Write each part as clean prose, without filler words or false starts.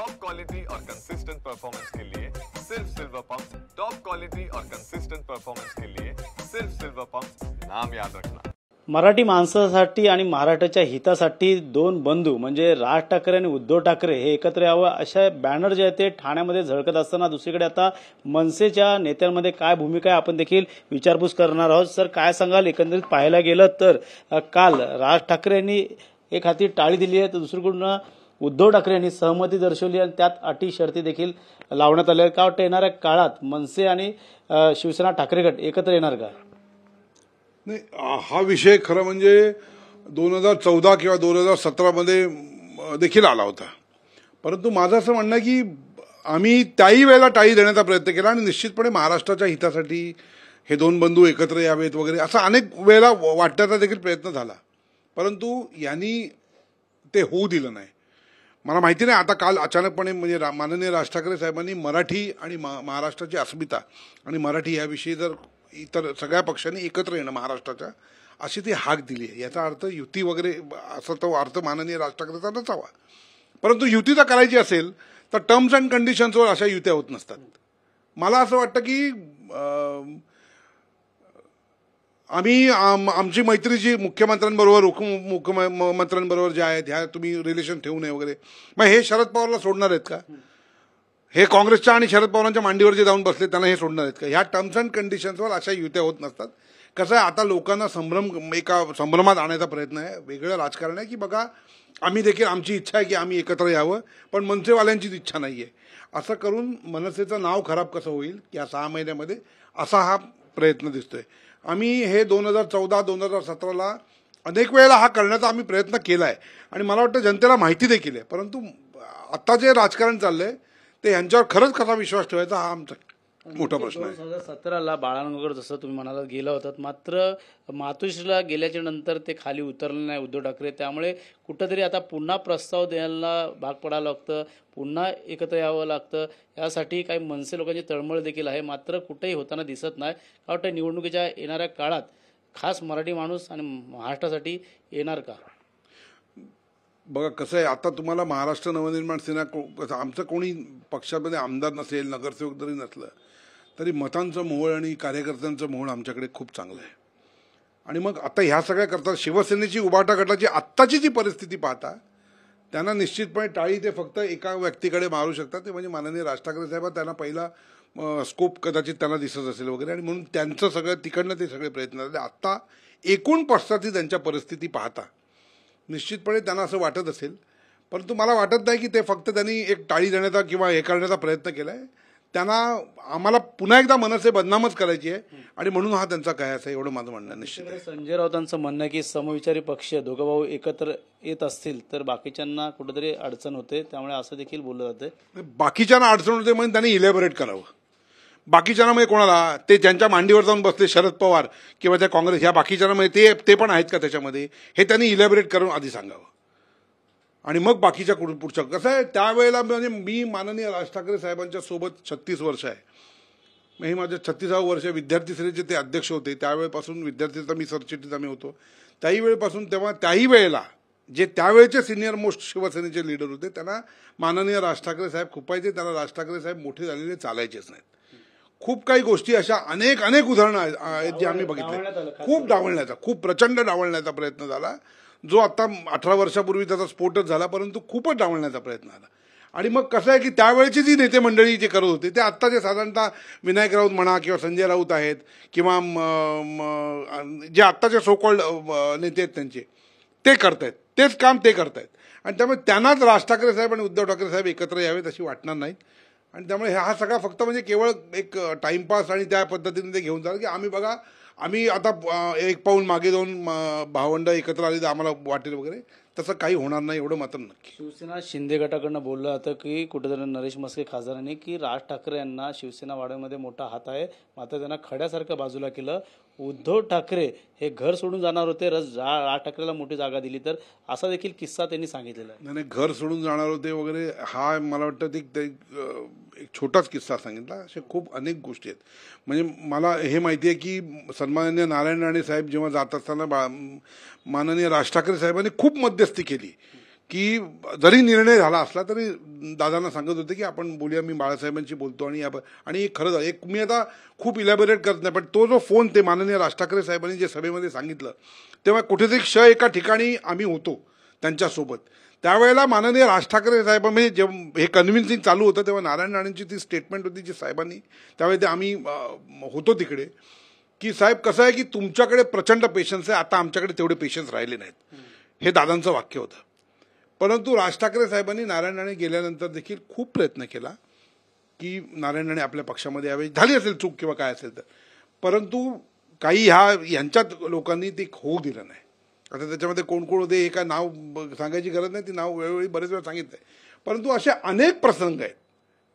Top quality और consistent performance के लिए सिर्फ सिल्वर पंप। टॉप क्वालिटी और कंसिस्टेंट परफॉर्मेंस के लिए सिर्फ सिल्वर पंप, नाम याद रखना। मराठी माणसासाठी आणि महाराष्ट्राच्या हितासाठी दोन बंधू म्हणजे राज ठाकरे आणि उद्धव ठाकरे हे एकत्र यावं अशा बॅनर जे आहेत ते ठाण्यामध्ये झळकत असताना दुसरीकडे आता मनसेच्या नेत्यांमध्ये काय भूमिका आहे आपण देखील विचारपूस करणार आहोत। सर, काय सांगाल? एकंदरीत पाहायला गेलं तर काल राज ठाकरे यांनी एक हाती टाळी दिली आहे तर दुसरीकडून उद्धव ठाकरे यांनी सहमती दर्शवली आणि त्यात अटी शर्ती देखील लावण्यात आल्या। काय वाटतं येणाऱ्या काळात मनसे आणि शिवसेना ठाकरे गट एकत्र येणार का? नाही, हा विषय खरं म्हणजे 2014 किंवा 2017 मध्ये देखील आला होता, परंतु माझं असं म्हणणं की आम्ही त्याही वेळेला टाळी देण्याचा प्रयत्न केला आणि निश्चितपणे महाराष्ट्राच्या हितासाठी हे दोन बंधू एकत्र यावेत वगैरे असा अनेक वेळेला वाटण्याचा देखील प्रयत्न झाला, परंतु यांनी ते होऊ दिलं नाही। मला माहिती नाही आता काल अचानकपणे म्हणजे माननीय राज ठाकरे साहेबांनी मराठी आणि महाराष्ट्राची अस्मिता आणि मराठी याविषयी जर इतर सगळ्या पक्षांनी एकत्र येणं महाराष्ट्राच्या अशी ती हाक दिली आहे। याचा अर्थ युती वगैरे असा तो अर्थ माननीय राज ठाकरेचा नसावा, परंतु युती जर करायची असेल तर टर्म्स अँड कंडिशन्सवर अशा युत्या होत नसतात। मला असं वाटतं की आम्ही आमची मैत्री जी मुख्यमंत्र्यांबरोबर उपमुख्यमंत्र्यांबरोबर जे आहेत ह्या तुम्ही रिलेशन ठेवू नये वगैरे, मग हे शरद पवारला सोडणार आहेत का? हे काँग्रेसच्या आणि शरद पवारांच्या मांडीवर जे जाऊन बसले त्यांना हे सोडणार आहेत का? ह्या टर्म्स अँड कंडिशन्सवर अशा युत्या होत नसतात। कसं आहे, आता लोकांना एका संभ्रमात आणायचा प्रयत्न आहे, वेगळं राजकारण आहे की बघा आम्ही देखील आमची इच्छा आहे की आम्ही एकत्र यावं पण मनसेवाल्यांचीच इच्छा नाही आहे, असं करून मनसेचं नाव खराब कसं होईल या 6 महिन्यामध्ये असा हा प्रयत्न दिसतोय। आम्ही हे 2014-2017ला अनेक वेळेला हा करण्याचा आम्ही प्रयत्न केला आहे आणि मला वाटतं जनतेला माहिती देखील आहे, परंतु आता जे राजकारण चाललंय ते यांच्यावर खरंच कसा विश्वास ठेवायचा हा आमचा मोठा प्रश्न आहे। 2017ला बाळानगर जसं तुम्ही म्हणाला गेला होतात, मात्र मातोश्रीला गेल्याच्या नंतर ते खाली उतरले नाही उद्धव ठाकरे, त्यामुळे कुठंतरी आता पुन्हा प्रस्ताव द्यायला भाग पडावं लागतं, पुन्हा एकत्र यावं लागतं। यासाठी काही मनसे लोकांची तळमळ देखील आहे, मात्र कुठेही होताना दिसत नाही। काय वाटतं निवडणुकीच्या येणाऱ्या काळात खास मराठी माणूस आणि महाराष्ट्रासाठी येणार का? बघा कसं आहे, आता तुम्हाला महाराष्ट्र नवनिर्माण सेना आमचं कोणी पक्षामध्ये आमदार नसेल नगरसेवक जरी नसलं तरी मतांचं मोहोळ आणि कार्यकर्त्यांचं मोहोळ आमच्याकडे खूप चांगलं आहे। आणि मग आता ह्या सगळ्या करता शिवसेनेची उभाटा गटाची आत्ताची जी परिस्थिती पाहता त्यांना निश्चितपणे टाळी ते फक्त एका व्यक्तीकडे मारू शकतात, ते म्हणजे माननीय राज ठाकरे साहेब। त्यांना पहिला स्कोप कदाचित त्यांना दिसत असेल वगैरे आणि म्हणून त्यांचं सगळं तिकडनं ते सगळे प्रयत्न झाले। आत्ता एकूण पक्षाची त्यांच्या परिस्थिती पाहता निश्चितपणे त्यांना असं वाटत असेल, परंतु मला वाटत नाही की ते फक्त त्यांनी एक टाळी देण्याचा किंवा हे करण्याचा प्रयत्न केला आहे। त्यांना आम्हाला पुन्हा एकदा मनसे बदनामच करायची आहे आणि म्हणून हा त्यांचा काय असं एवढं माझं म्हणणं निश्चित आहे। संजय राऊतांचं म्हणणं आहे की समविचारी पक्ष दोघं भाऊ एकत्र येत असतील तर बाकीच्यांना कुठेतरी अडचण होते, त्यामुळे असं देखील बोललं जातं। बाकीच्यांना अडचण होते म्हणून त्यांनी इलॅबोरेट करावं। बाकीच्यांना म्हणजे कोणाला? ते ज्यांच्या मांडीवर जाऊन बसले शरद पवार किंवा त्या काँग्रेस ह्या बाकीच्यांना म्हणजे ते पण आहेत का त्याच्यामध्ये, हे त्यांनी इलॅबोरेट करून आधी सांगावं आणि मग बाकीच्या पुढच्या। कसं आहे, त्यावेळेला म्हणजे मी माननीय राज ठाकरे साहेबांच्या सोबत 36 वर्ष आहे। हे माझं 36वे वर्ष विद्यार्थी सेनेचे ते अध्यक्ष होते, त्यावेळेपासून विद्यार्थीचा मी सरचिटणीस आम्ही होतो त्याही वेळेपासून। तेव्हा त्याही वेळेला जे त्यावेळेचे सिनियर मोस्ट शिवसेनेचे लीडर होते त्यांना माननीय राज ठाकरे साहेब खुपायचे, त्यांना राज ठाकरे साहेब मोठे झालेले चालायचेच नाहीत। खूप काही गोष्टी अशा अनेक उदाहरणं आहेत जे आम्ही बघितले। खूप डावलण्याचा, खूप प्रचंड डावलण्याचा प्रयत्न झाला, जो आता 18 वर्षापूर्वी त्याचा स्फोटच झाला, परंतु खूपच डावलण्याचा प्रयत्न झाला। आणि मग कसं आहे की त्यावेळेची जी नेते मंडळी जे करत होते ते आत्ता जे साधारणतः विनायक राऊत म्हणा किंवा संजय राऊत आहेत किंवा जे आत्ताचे सो कॉल्ड नेते आहेत त्यांचे ते करतायत, तेच काम ते करतायत आणि त्यामुळे त्यांनाच राज ठाकरे साहेब आणि उद्धव ठाकरे साहेब एकत्र यावेत अशी वाटणार नाहीत। आणि त्यामुळे हा सगळा फक्त म्हणजे केवळ एक टाइमपास आणि त्या पद्धतीने ते घेऊन जातात की आम्ही बघा आम्ही आता एक पाऊल मागे जाऊन भावंड एकत्र आले तर आम्हाला वाटेल वगैरे, तसं काही होणार नाही एवढं मात्र नक्की। शिवसेना शिंदे गटाकडनं बोललं जातं की कुठेतरी नरेश म्हस्के खासदारांनी की राज ठाकरे यांना शिवसेना वाढवण्यामध्ये मोठा हात आहे, मात्र त्यांना खड्यासारखं बाजूला केलं। उद्धव ठाकरे हे घर सोडून जाणार होते, राज ठाकरेला मोठी जागा दिली तर, असा देखील किस्सा त्यांनी सांगितलेला आहे। नाही, घर सोडून जाणार होते वगैरे हा मला वाटतं एक छोटाच किस्सा सांगितला, असे खूप अनेक गोष्टी आहेत। म्हणजे मला हे माहिती आहे की सन्माननीय नारायण राणे साहेब जेव्हा जात असताना माननीय राज ठाकरे साहेबांनी खूप मध्यस्थी केली की जरी निर्णय झाला असला तरी दादांना सांगत होते की आपण बोलूया, मी बाळासाहेबांशी बोलतो आणि खरं एक मी आता खूप इलॅबोरेट करत नाही, पण तो जो फोन ते माननीय राज ठाकरे साहेबांनी जे सभेमध्ये सांगितलं तेव्हा कुठेतरी एका ठिकाणी आम्ही होतो त्यांच्यासोबत. त्यावेळेला माननीय राज ठाकरे साहेब म्हणजे जेव्हा हे कन्व्हिन्सिंग चालू होतं तेव्हा नारायण राणेंची ती स्टेटमेंट होती जी साहेबांनी त्यावेळी ते आम्ही होतो तिकडे, की साहेब कसं आहे की तुमच्याकडे प्रचंड पेशन्स आहे, आता आमच्याकडे तेवढे पेशन्स राहिले नाहीत, हे दादांचं वाक्य होतं. परंतु राज ठाकरे साहेबांनी नारायण राणे गेल्यानंतर देखील खूप प्रयत्न केला की नारायण राणे आपल्या पक्षामध्ये यावे, झाली असेल चूक किंवा काय असेल तर, परंतु काही यांच्यात लोकांनी ते होऊ दिलं नाही. आता त्याच्यामध्ये कोण कोण होते हे काय नाव सांगायची गरज नाही, ती नाव वेळोवेळी बरेच वेळा सांगितलंय. परंतु असे अनेक प्रसंग आहेत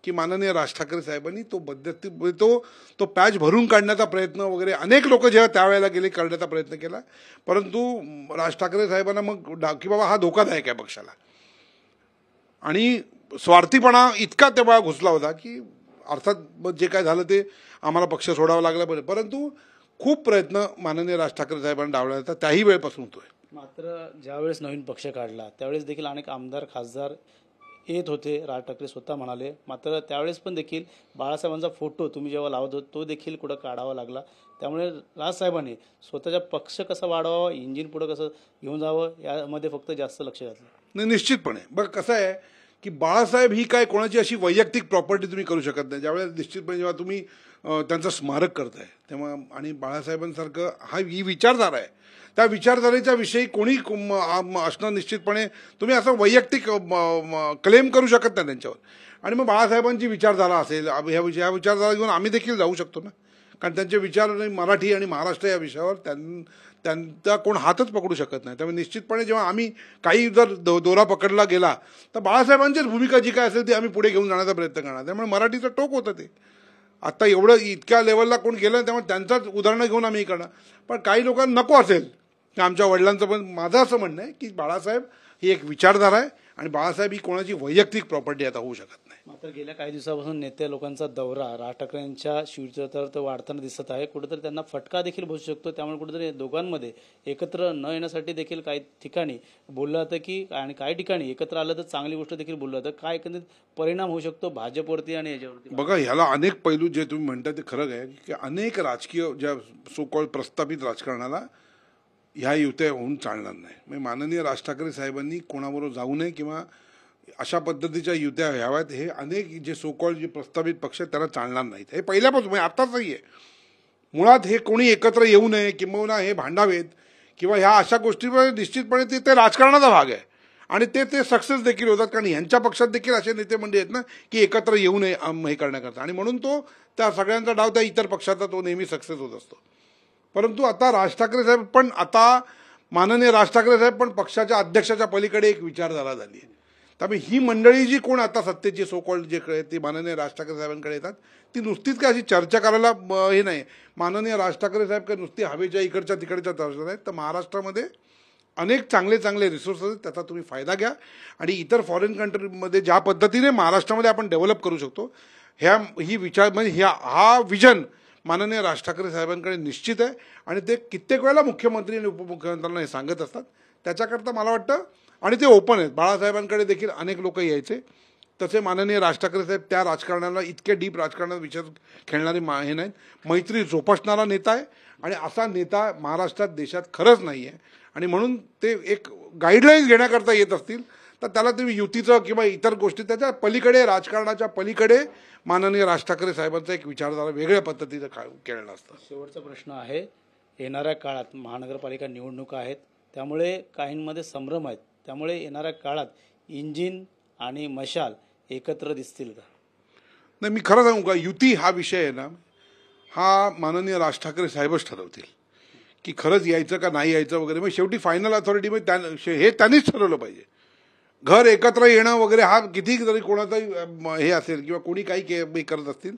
की माननीय राज ठाकरे साहेबांनी तो पॅच भरून काढण्याचा प्रयत्न वगैरे अनेक लोक जेव्हा त्यावेळेला गेले करण्याचा प्रयत्न केला, परंतु राज ठाकरे साहेबांना मग की बाबा हा धोकादायक आहे पक्षाला, आणि स्वार्थीपणा इतका तेव्हा घुसला होता की अर्थात जे काय झालं ते आम्हाला पक्ष सोडावा लागला बरं, परंतु खूप प्रयत्न माननीय राज ठाकरे साहेबांनी डावला त्याही वेळपासून होतोय. मात्र ज्यावेळेस नवीन पक्ष काढला त्यावेळेस देखील अनेक आमदार खासदार येत होते, राज ठाकरे स्वतः म्हणाले. मात्र त्यावेळेस पण देखील बाळासाहेबांचा फोटो तुम्ही जेव्हा लावत होत तो देखील कुठं काढावा लागला. त्यामुळे राजसाहेबांनी स्वतःचा पक्ष कसा वाढवावा, इंजिन पुढं कसं घेऊन जावं यामध्ये फक्त जास्त लक्ष घातलं. नाही, निश्चितपणे बघ कसं आहे की बाळासाहेब ही काय कोणाची अशी वैयक्तिक प्रॉपर्टी तुम्ही करू शकत नाही. ज्यावेळेस निश्चितपणे जेव्हा तुम्ही त्यांचं स्मारक करताय तेव्हा, आणि बाळासाहेबांसारखं ही विचारधारा आहे, त्या विचारधारेच्या विषयी कोणी असणं निश्चितपणे तुम्ही असं वैयक्तिक क्लेम करू शकत नाही त्यांच्यावर. आणि मग बाळासाहेबांची विचारधारा असेल ह्या विचारधारा घेऊन आम्ही देखील जाऊ शकतो ना, कारण त्यांचे विचार मराठी आणि महाराष्ट्र या विषयावर त्यांचा कोण हातच पकडू शकत नाही. त्यामुळे निश्चितपणे जेव्हा आम्ही काही जर दोरा पकडला गेला तर बाळासाहेबांचीच भूमिका जी काय असेल ती आम्ही पुढे घेऊन जाण्याचा प्रयत्न करणार. त्यामुळे मराठीचं टोक होतं ते. आता इतक्या लेवलला कोण गेलं त्यामुळे त्यांचाच उदाहरणं घेऊन आम्ही करणार. पण काही लोकांना नको असेल की आमच्या वडिलांचं, पण माझं असं म्हणणं आहे की बाळासाहेब ही एक विचारधारा आहे आणि बाळासाहेब ही कोणाची वैयक्तिक प्रॉपर्टी आता होऊ शकत नाही. मात्र गेल्या काही दिवसापासून नेते लोकांचा दौरा राज ठाकरेंच्या शिवचरित्र वाढताना दिसत आहे. कुठेतरी त्यांना फटका देखील बसू शकतो. त्यामुळे कुठेतरी दोघांमध्ये एकत्र न येण्यासाठी देखील काही ठिकाणी बोललं जातं की, आणि काही ठिकाणी एकत्र आलं तर चांगली गोष्ट देखील बोललं जातं. काय एकंदरीत परिणाम होऊ शकतो भाजपवरती आणि याच्यावरती? बघा, ह्याला अनेक पैलू जे तुम्ही म्हणता ते खरं आहे की अनेक राजकीय ज्या सो कॉल्ड प्रस्थापित राजकारणाला ह्या युत्या होऊन चालणार नाही. म्हणजे माननीय राज ठाकरे साहेबांनी कोणाबरोबर जाऊ नये किंवा अशा पद्धतीच्या युत्या व्हाव्यात, हे अनेक जे सो कॉल्ड जे प्रस्तावित पक्ष त्यांना चालणार नाहीत. हे पहिल्यापासून म्हणजे आत्ताचही आहे. मुळात हे कोणी एकत्र येऊ नये किंवा हे भांडावेत किंवा ह्या अशा गोष्टीवर निश्चितपणे ते राजकारणाचा भाग आहे आणि ते सक्सेस देखील होतात. कारण ह्यांच्या पक्षात देखील असे नेते मंडळी आहेत ना की एकत्र येऊ नये हे करण्याकरता, आणि म्हणून तो त्या सगळ्यांचा डाव त्या इतर पक्षाचा तो नेहमी सक्सेस होत असतो. परंतु आता राज ठाकरे साहेब पण माननीय राज ठाकरे साहेब पण पक्षाच्या अध्यक्षाच्या पलीकडे एक विचारधारा झाली आहे. त्यामुळे ही मंडळी जी कोण आता सत्तेची सो कॉल्ड जे ती माननीय राज ठाकरे साहेबांकडे येतात ती नुसतीच काय अशी चर्चा करायला हे नाही. माननीय राज ठाकरे साहेब काय नुसती हवेच्या इकडच्या तिकडच्या चर्चा नाहीत, तर महाराष्ट्रामध्ये अनेक चांगले रिसोर्सेस आहेत, त्याचा तुम्ही फायदा घ्या आणि इतर फॉरेन कंट्रीमध्ये ज्या पद्धतीने महाराष्ट्रामध्ये आपण डेव्हलप करू शकतो हा विजन माननीय राज ठाकरे साहेबांकडे निश्चित आहे आणि ते कित्येक वेळेला मुख्यमंत्री आणि उपमुख्यमंत्र्यांना हे सांगत असतात. त्याच्याकरता मला वाटतं, आणि ते ओपन आहेत, बाळासाहेबांकडे देखील अनेक लोक यायचे, तसे माननीय राज ठाकरे साहेब त्या राजकारणाला इतके डीप राजकारणात विचार खेळणारे हे नाहीत. मैत्री जोपासणारा नेता आहे आणि असा नेता महाराष्ट्रात देशात खरंच नाही आहे. आणि म्हणून ते एक गाईडलाईन्स घेण्याकरता येत असतील तर त्याला तुम्ही युतीचं किंवा इतर गोष्टी त्याच्या पलीकडे, राजकारणाच्या पलीकडे माननीय राज ठाकरे साहेबांचा एक विचारधारा वेगळ्या पद्धतीचं केलेलं असतं. शेवटचा प्रश्न आहे, येणाऱ्या काळात महानगरपालिका निवडणुका आहेत, त्यामुळे काहींमध्ये संभ्रम आहेत, त्यामुळे येणाऱ्या काळात इंजिन आणि मशाल एकत्र दिसतील का? नाही, मी खरं सांगू का, युती हा विषय आहे ना, हा माननीय राज ठाकरे साहेबच ठरवतील की खरंच यायचं का नाही यायचं वगैरे. मग शेवटी फायनल अथॉरिटी हे त्यांनीच ठरवलं पाहिजे. घर एकत्र येणं वगैरे हा किती जरी कोणाचा हे असेल किंवा कोणी काही करत असतील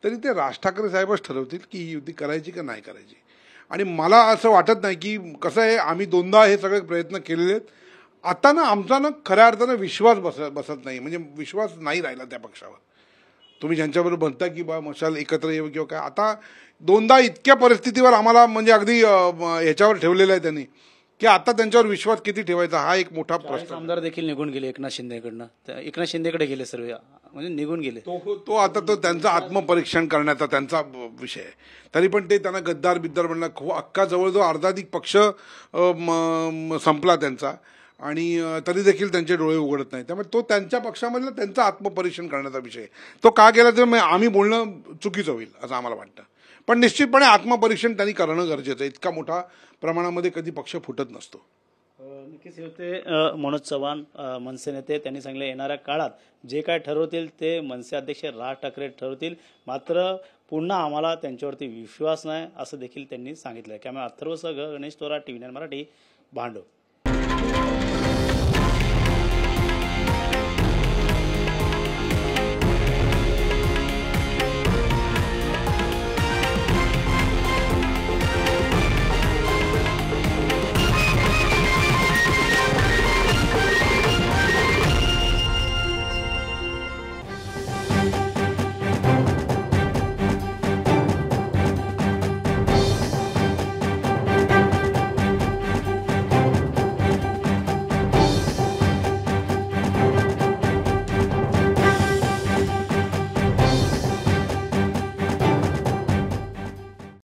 तरी ते राज ठाकरे साहेबच ठरवतील की ही युती करायची का नाही करायची. आणि मला असं वाटत नाही की कसं आहे, आम्ही दोनदा हे सगळे प्रयत्न केलेले आहेत. आता ना आमचा ना खऱ्या अर्थानं विश्वास बसत नाही, म्हणजे विश्वास नाही राहिला त्या पक्षावर. तुम्ही ज्यांच्याबरोबर म्हणता की बा मशाल एकत्र येऊ किंवा काय, आता दोनदा इतक्या परिस्थितीवर आम्हाला म्हणजे अगदी ह्याच्यावर ठेवलेलं आहे त्यांनी की आता त्यांच्यावर विश्वास किती ठेवायचा हा एक मोठा प्रश्न. आमदार देखील निघून गेले एकनाथ शिंदेकडनं, एकनाथ शिंदेकडे गेले सर्व, म्हणजे निघून गेले. तो आता तो त्यांचं आत्मपरीक्षण करण्याचा त्यांचा विषय आहे. तरी पण ते त्यांना गद्दार बिद्दार म्हणला, अख्खा जवळजवळ अर्धाधिक पक्ष संपला त्यांचा, आणि तरी देखील त्यांचे डोळे उघडत नाही. त्यामुळे तो त्यांच्या पक्षामधला त्यांचं आत्मपरीक्षण करण्याचा विषय. तो का केला तर आम्ही बोलणं चुकीचं होईल असं आम्हाला वाटतं. पण निश्चितपणे आत्मपरीक्षण त्यांनी करणं गरजेचं आहे. इतका मोठा प्रमाणामध्ये कधी पक्ष फुटत नसतो. नक्कीच हे होते मनोज चव्हाण, मनसे नेते. त्यांनी सांगितले येणाऱ्या काळात जे काय ठरवतील ते मनसे अध्यक्ष राज ठाकरे ठरवतील, मात्र पुन्हा आम्हाला त्यांच्यावरती विश्वास नाही असं देखील त्यांनी सांगितलं. कॅमेरा अथर्वसह गणेश तोरा, TV9 मराठी, भांडूप.